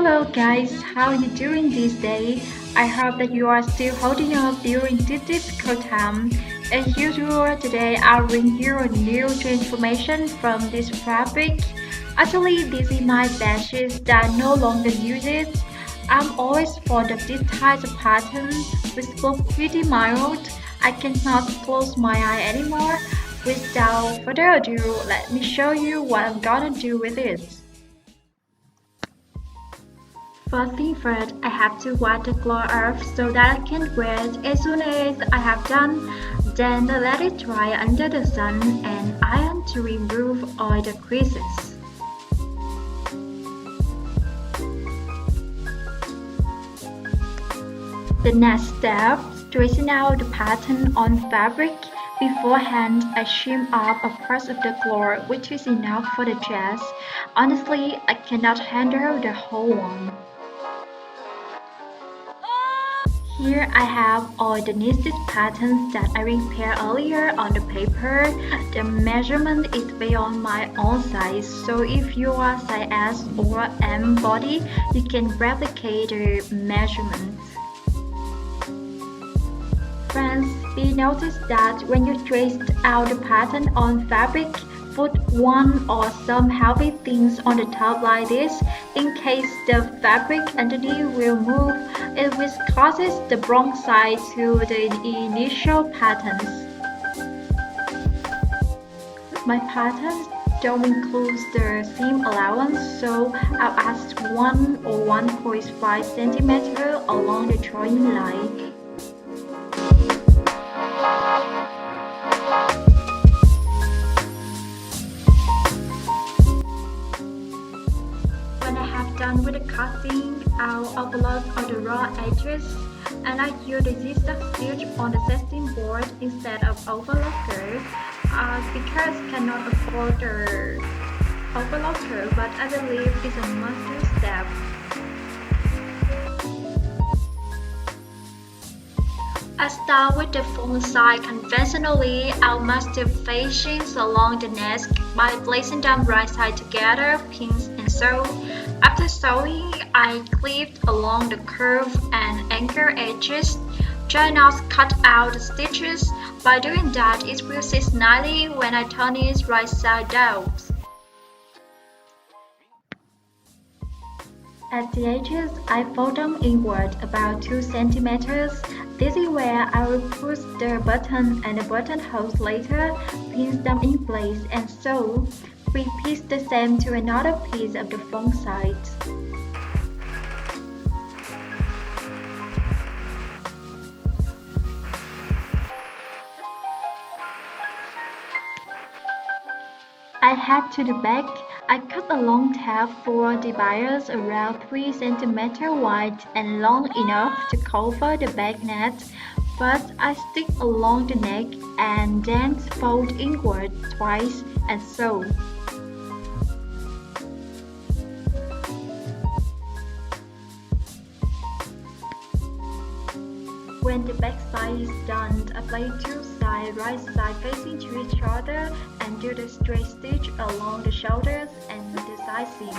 Hello guys, how are you doing these days? I hope that you are still holding up during this difficult time. As usual, today I'll bring you a new transformation from this fabric. Actually, this is my bedsheet that I no longer use it. I'm always fond of this type of pattern, which look pretty mild. I cannot close my eye anymore. Without further ado, let me show you what I'm gonna do with it. First thing first, I have to wipe the cloth off so that I can wear it as soon as I have done. Then let it dry under the sun and iron to remove all the creases. The next step, straighten out the pattern on fabric. Beforehand, I trim off a part of the cloth which is enough for the dress. Honestly, I cannot handle the whole one. Here I have all the knitted patterns that I repaired earlier on the paper. The measurement is beyond my own size, so if you are size S or M body, you can replicate the measurements. Friends, be noticed that when you trace out the pattern on fabric, put one or some heavy things on the top like this, in case the fabric underneath will move, it which causes the wrong side to the initial patterns. My patterns don't include the seam allowance, so I'll add 1 or 1.5 cm along the drawing line. When I have done with the cutting, I'll overlock all the raw edges and I use the zigzag stitch on the setting board instead of overlocker because cannot afford the overlocker, but I believe it's a must-do step. I start with the front side conventionally. I'll match the facings along the neck by placing them right side together, pins and sew. After sewing, I clip along the curve and anchor edges. Try not to cut out the stitches. By doing that, it will sit nicely when I turn it right side down. At the edges, I fold them inward about 2 cm. This is where I will put the button and the buttonholes later, pin them in place and sew. Repeat the same to another piece of the front side. I head to the back. I cut a long tape for the bias around 3 cm wide and long enough to cover the back net. First, I stick along the neck and then fold inward twice and sew. When the back side is done, apply two sides right side facing to each other and do the straight stitch along the shoulders and the side seams.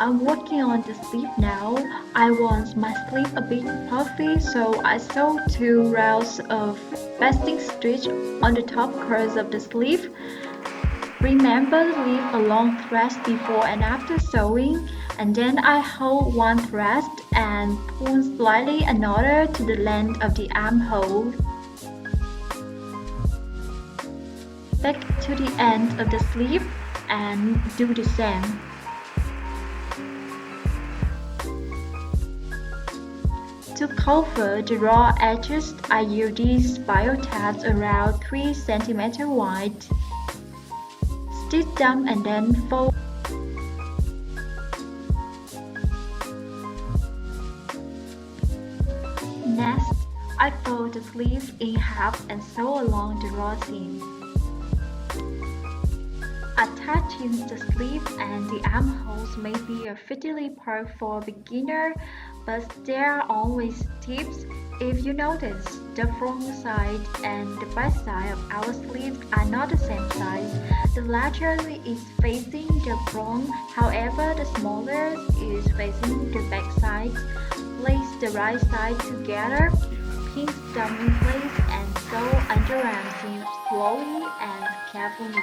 I'm working on the sleeve now. I want my sleeve a bit puffy, so I sew 2 rows of basting stitch on the top curves of the sleeve. Remember to leave a long thread before and after sewing, and then I hold one thread and pull slightly another to the length of the armhole. Back to the end of the sleeve and do the same. To cover the raw edges, I use these bio tabs around 3 cm wide. Stitch them and then fold. Next, I fold the sleeve in half and sew along the raw seam. attaching the sleeve and the armholes may be a fiddly part for a beginner, but there are always tips. If you notice, the front side and the back side of our sleeves are not the same size. The larger is facing the front, however the smaller is facing the back side. Place the right side together, pin them in place and sew underarms in slowly and carefully.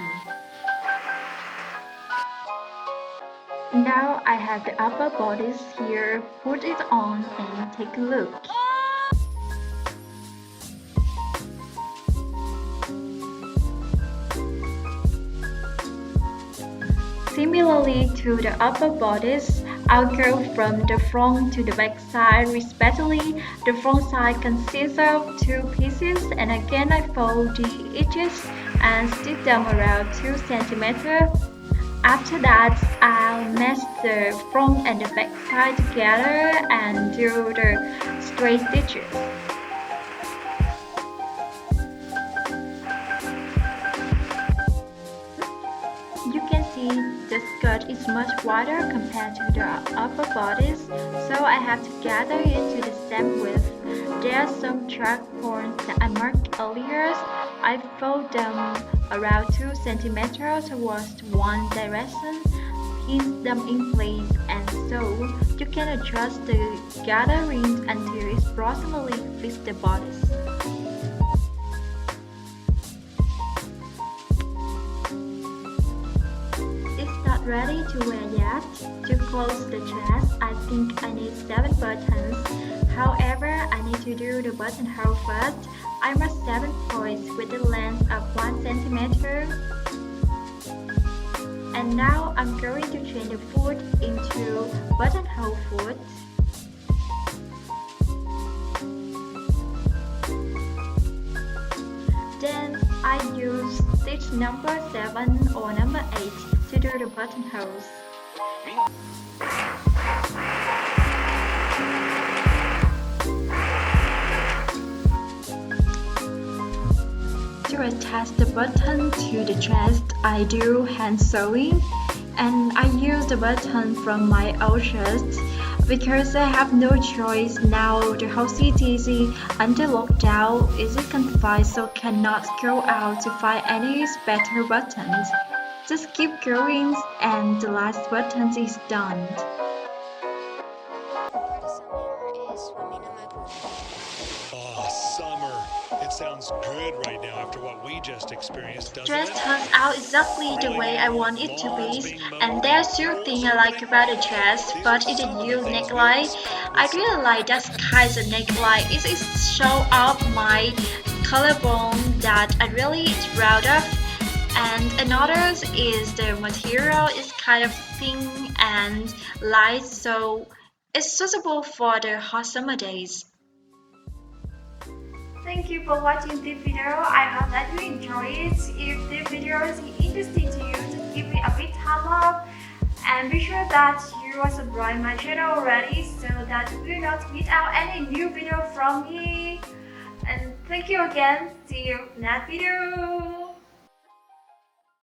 Now I have the upper bodice here, put it on and take a look. Similarly to the upper bodice, I'll go from the front to the back side respectively. The front side consists of two pieces and again I fold the edges and stick them around 2 cm. After that, I'll mesh the front and the back side together and do the straight stitches. You can see the skirt is much wider compared to the upper bodice, so I have to gather it to the same width. There are some track points that I marked earlier. I fold them around 2 cm towards one direction, pin them in place and sew. You can adjust the gathering until it approximately fits the bodice. Ready to wear yet? To close the dress, I think I need 7 buttons. However, I need to do the buttonhole first. I mark 7 points with the length of 1 cm. And now I'm going to change the foot into buttonhole foot. Then I use stitch number 7 or number 8 to do the buttonholes. To attach the button to the dress, I do hand sewing and I use the button from my old shirt. Because I have no choice now, the whole city is under lockdown, is confined so cannot go out to find any better buttons. Just keep going and the last button is done. Oh, summer. It sounds good right now after what we just experienced, doesn't Dress it? turns out exactly the way I want it to be, and there's two things I like about the dress. First is the new neckline. I really like that kind of neckline. It shows up my collarbone that I really proud of. And another is the material is kind of thin and light, so it's suitable for the hot summer days. Thank you for watching this video. I hope that you enjoy it. If this video is interesting to you, just give me a big thumb up and be sure that you are subscribed my channel already so that you will not miss out any new video from me. And thank you again. See you next video.